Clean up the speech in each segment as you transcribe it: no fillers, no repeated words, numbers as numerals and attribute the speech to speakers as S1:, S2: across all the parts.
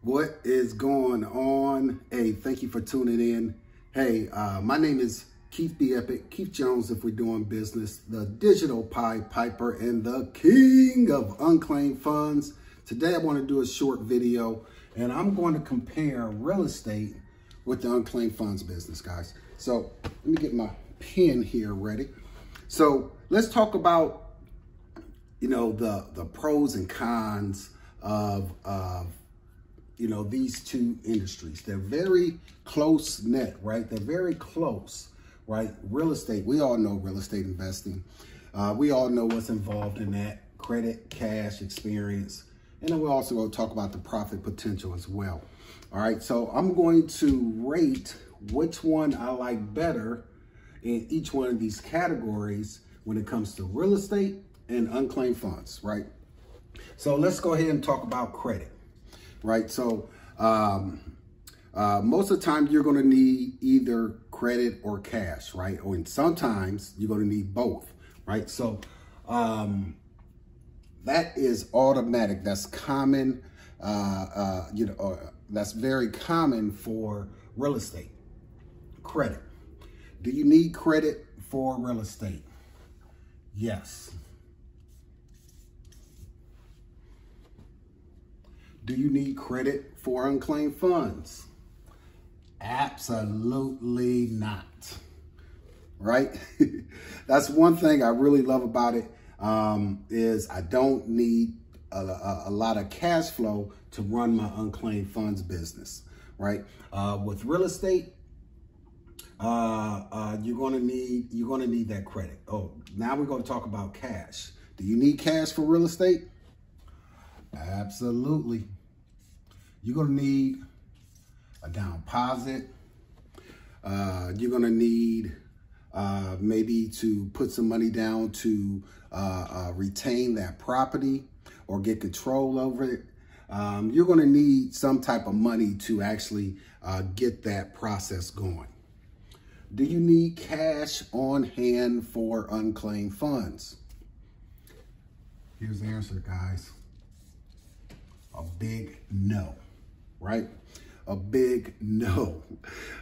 S1: What is going on? Hey, thank you for tuning in. Hey, my name is Keith B. Epic, Keith Jones if we're doing business, the digital Pied Piper and the king of unclaimed funds. Today I want to do a short video and I'm going to compare real estate with the unclaimed funds business, guys. So let me get my pen here ready. So let's talk about, the pros and cons of these two industries. They're very close knit, right? They're very close, right? Real estate, we all know real estate investing. We all know what's involved in that: credit, cash, experience. And then we're also going to talk about the profit potential as well. All right, so I'm going to rate which one I like better in each one of these categories when it comes to real estate and unclaimed funds, right? So let's go ahead and talk about credit. Right, so most of the time you're going to need either credit or cash, right? Or sometimes you're going to need both, right? So that is automatic. That's common, that's very common for real estate. Credit. Do you need credit for real estate? Yes. Do you need credit for unclaimed funds? Absolutely not, right? That's one thing I really love about it, is I don't need a lot of cash flow to run my unclaimed funds business, right? With real estate, you're gonna need that credit. Oh, now we're gonna talk about cash. Do you need cash for real estate? Absolutely. You're going to need a down deposit. You're going to need maybe to put some money down to retain that property or get control over it. You're going to need some type of money to actually get that process going. Do you need cash on hand for unclaimed funds? Here's the answer, guys. A big no, right? A big no.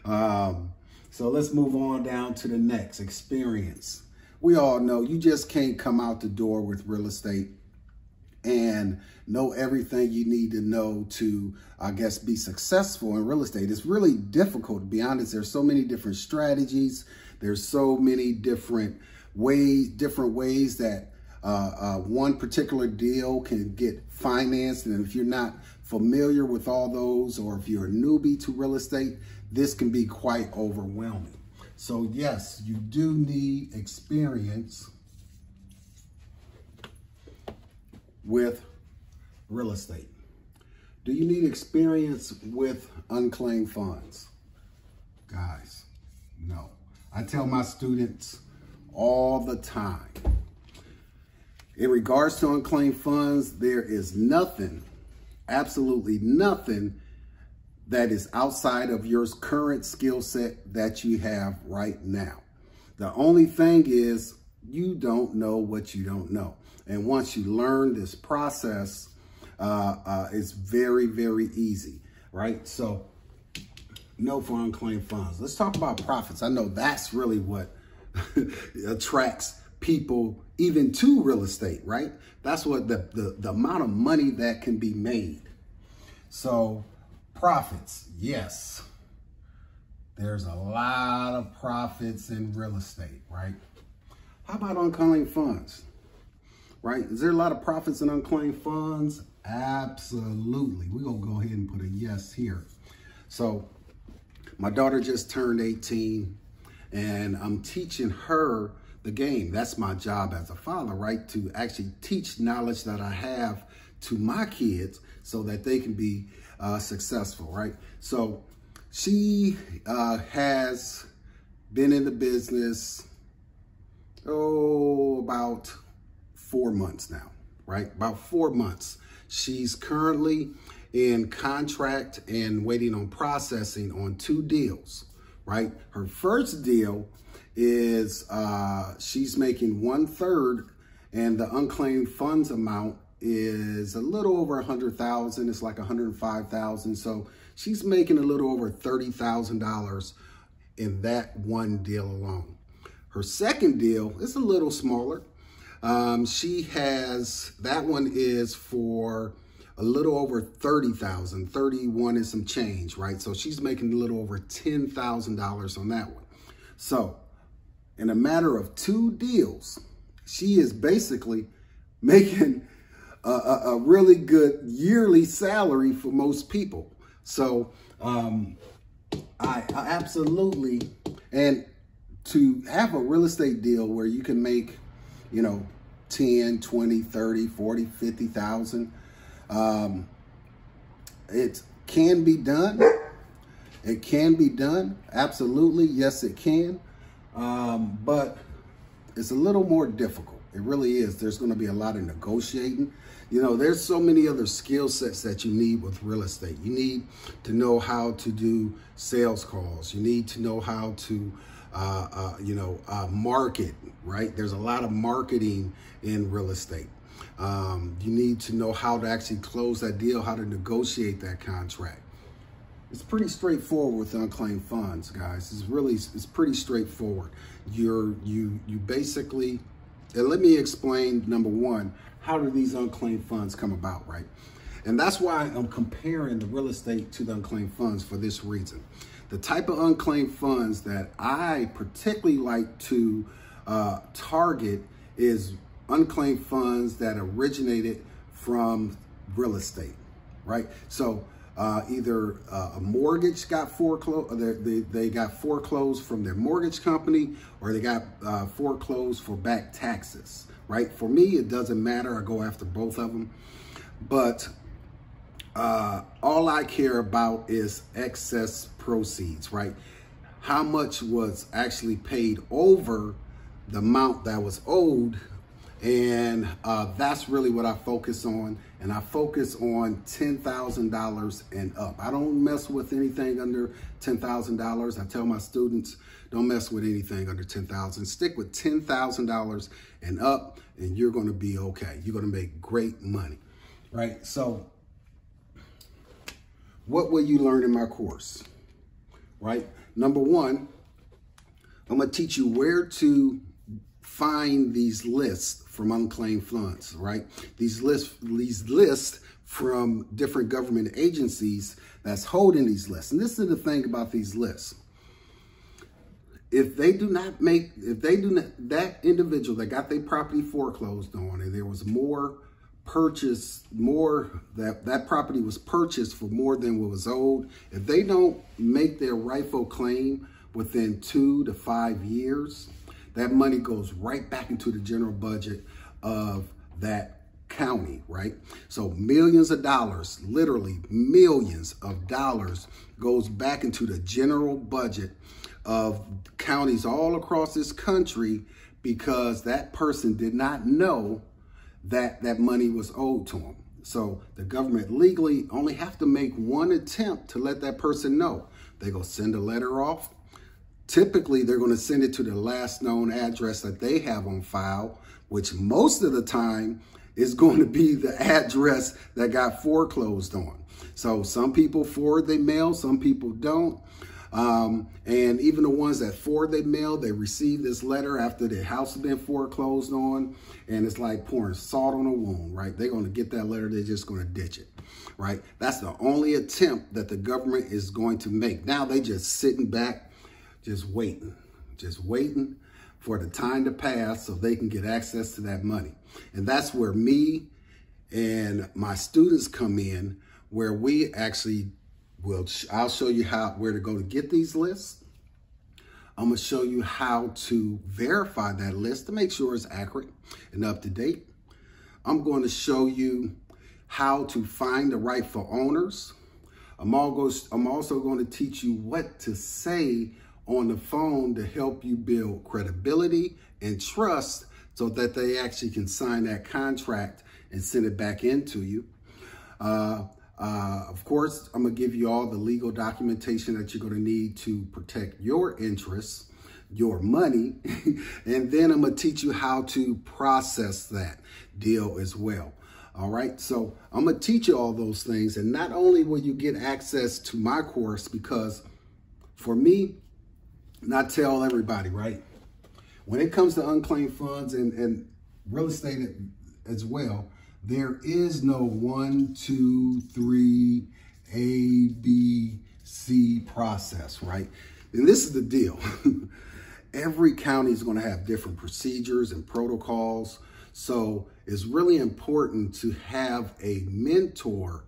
S1: So let's move on down to the next: experience. We all know you just can't come out the door with real estate and know everything you need to know to, I guess, be successful in real estate. It's really difficult, to be honest. There's so many different strategies. There's so many different ways that one particular deal can get financed. And if you're not familiar with all those, or if you're a newbie to real estate, this can be quite overwhelming. So yes, you do need experience with real estate. Do you need experience with unclaimed funds? Guys, no. I tell my students all the time, in regards to unclaimed funds, there is nothing, absolutely nothing, that is outside of your current skill set that you have right now. The only thing is you don't know what you don't know. And once you learn this process, it's very, very easy, right? So no for unclaimed funds. Let's talk about profits. I know that's really what attracts people even to real estate, right? That's what the amount of money that can be made. So profits, yes. There's a lot of profits in real estate, right? How about unclaimed funds, right? Is there a lot of profits in unclaimed funds? Absolutely. We're going to go ahead and put a yes here. So my daughter just turned 18 and I'm teaching her the game. That's my job as a father, right? To actually teach knowledge that I have to my kids so that they can be successful, right? So she has been in the business, about 4 months now, right? About 4 months. She's currently in contract and waiting on processing on 2 deals, right? Her first deal is she's making 1/3, and the unclaimed funds amount is a little over 100,000. It's like 105,000. So she's making a little over $30,000 in that one deal alone. Her second deal is a little smaller. She has, that one is for a little over 30,000, 31 and some change, right? So she's making a little over $10,000 on that one. So in a matter of 2 deals, she is basically making a really good yearly salary for most people. So I absolutely, and to have a real estate deal where you can make, you know, 10, 20, 30, 40, 50,000, it can be done. It can be done. Absolutely. Yes, it can. But it's a little more difficult. It really is. There's going to be a lot of negotiating. You know, there's so many other skill sets that you need with real estate. You need to know how to do sales calls. You need to know how to, market, right? There's a lot of marketing in real estate. You need to know how to actually close that deal, how to negotiate that contract. It's pretty straightforward with unclaimed funds, guys. It's pretty straightforward. You basically, and let me explain, number one, how do these unclaimed funds come about, right? And that's why I'm comparing the real estate to the unclaimed funds for this reason. The type of unclaimed funds that I particularly like to target is unclaimed funds that originated from real estate, right? So either a mortgage got foreclosed, they got foreclosed from their mortgage company, or they got foreclosed for back taxes, right? For me, it doesn't matter. I go after both of them. But all I care about is excess proceeds, right? How much was actually paid over the amount that was owed. And that's really what I focus on. And I focus on $10,000 and up. I don't mess with anything under $10,000. I tell my students, don't mess with anything under $10,000. Stick with $10,000 and up, and you're going to be okay. You're going to make great money, right? So what will you learn in my course, right? Number one, I'm going to teach you where to find these lists from unclaimed funds, right? These lists from different government agencies that's holding these lists. And this is the thing about these lists. If that individual that got their property foreclosed on, and there was that property was purchased for more than what was owed, if they don't make their rightful claim within 2 to 5 years, that money goes right back into the general budget of that county, right? So millions of dollars, literally millions of dollars, goes back into the general budget of counties all across this country because that person did not know that that money was owed to them. So the government legally only have to make one attempt to let that person know. They go send a letter off. Typically, they're going to send it to the last known address that they have on file, which most of the time is going to be the address that got foreclosed on. So some people forward their mail, some people don't. And even the ones that forward their mail, they receive this letter after their house has been foreclosed on, and it's like pouring salt on a wound, right? They're going to get that letter, they're just going to ditch it, right? That's the only attempt that the government is going to make. Now they just sitting back, just waiting for the time to pass so they can get access to that money. And that's where me and my students come in, where we actually I'll show you where to go to get these lists. I'm going to show you how to verify that list to make sure it's accurate and up to date. I'm going to show you how to find the rightful owners. I'm also going to teach you what to say on the phone to help you build credibility and trust so that they actually can sign that contract and send it back into you. Of course, I'm going to give you all the legal documentation that you're going to need to protect your interests, your money, and then I'm going to teach you how to process that deal as well. All right, so I'm gonna teach you all those things. And not only will you get access to my course, because for me, and I tell everybody, right? When it comes to unclaimed funds and real estate as well, there is no 1, 2, 3, A, B, C process, right? And this is the deal. Every county is going to have different procedures and protocols. So it's really important to have a mentor,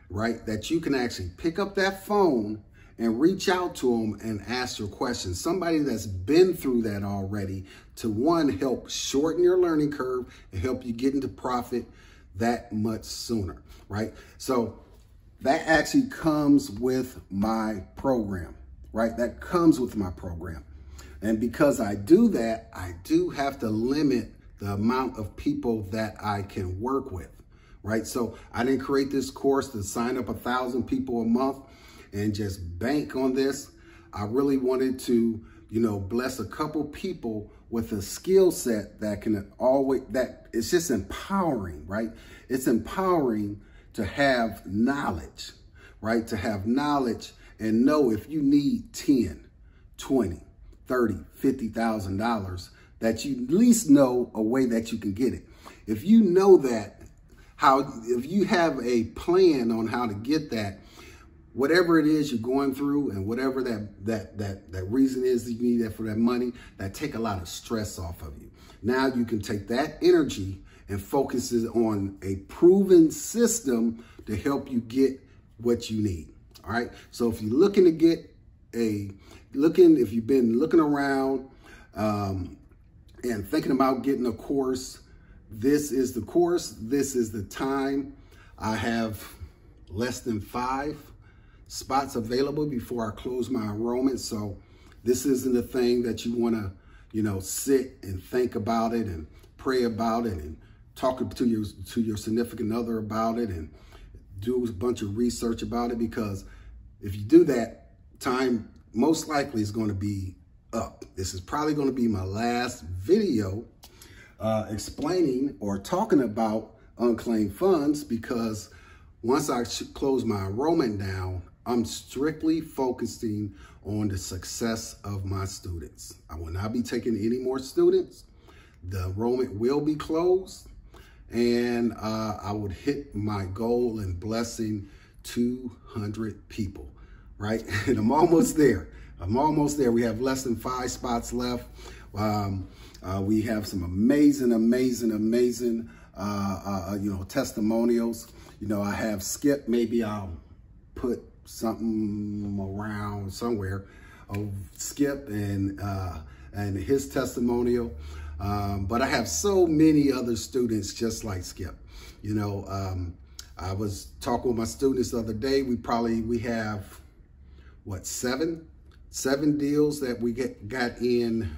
S1: right? That you can actually pick up that phone and reach out to them and ask your questions. Somebody that's been through that already to, one, help shorten your learning curve and help you get into profit that much sooner, right? So that actually comes with my program, right? That comes with my program. And because I do that, I do have to limit the amount of people that I can work with, right? So I didn't create this course to sign up 1,000 people a month and just bank on this. I really wanted to, bless a couple people with a skill set that can always, that it's just empowering, right? It's empowering to have knowledge, right? To have knowledge and know if you need 10, 20, 30, $50,000, that you at least know a way that you can get it. If you know that, if you have a plan on how to get that, whatever it is you're going through and whatever that reason is that you need that for that money, that take a lot of stress off of you. Now you can take that energy and focus it on a proven system to help you get what you need. All right. So if you're looking to get if you've been looking around and thinking about getting a course, this is the course. This is the time. I have less than 5 spots available before I close my enrollment. So this isn't a thing that you want to, sit and think about it and pray about it and talk to your significant other about it and do a bunch of research about it, because if you do that, time most likely is going to be up. This is probably going to be my last video explaining or talking about unclaimed funds, because once I close my enrollment down, I'm strictly focusing on the success of my students. I will not be taking any more students. The enrollment will be closed, and I would hit my goal in blessing 200 people, right? And I'm almost there. We have less than 5 spots left. We have some amazing testimonials. I have Skip. Maybe I'll put something around somewhere of Skip and his testimonial. But I have so many other students just like Skip. I was talking with my students the other day. We have what, 7 deals that we got in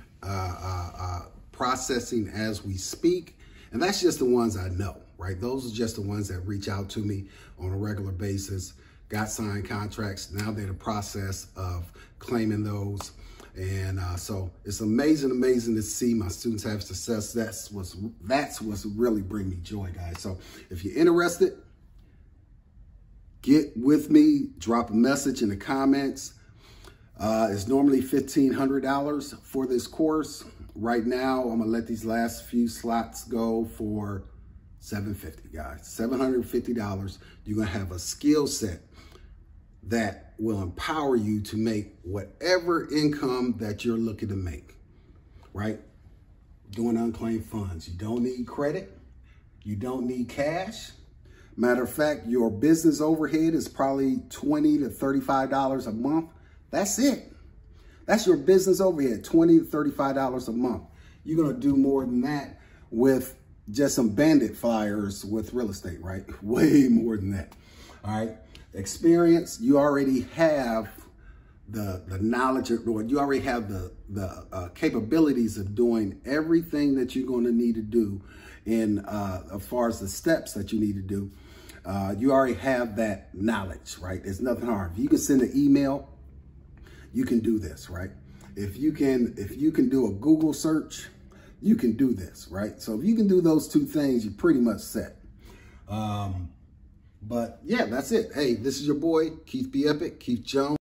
S1: processing as we speak. And that's just the ones I know, right? Those are just the ones that reach out to me on a regular basis, got signed contracts. Now they're in the process of claiming those. And so it's amazing to see my students have success. That's what's really bring me joy, guys. So if you're interested, get with me, drop a message in the comments. It's normally $1,500 for this course. Right now, I'm gonna let these last few slots go for $750, guys. $750. You're gonna have a skill set that will empower you to make whatever income that you're looking to make, right? Doing unclaimed funds. You don't need credit. You don't need cash. Matter of fact, your business overhead is probably $20 to $35 a month. That's it. That's your business overhead, $20 to $35 a month. You're going to do more than that with just some bandit flyers with real estate, right? Way more than that. All right. Experience, you already have the knowledge, or you already have the capabilities of doing everything that you're going to need to do in as far as the steps that you need to do. You already have that knowledge, right? It's nothing hard. If you can send an email, you can do this, right? If you can do a Google search, you can do this, right? So if you can do those 2 things, you're pretty much set. But yeah, that's it. Hey, this is your boy, Keith B. Epic, Keith Jones.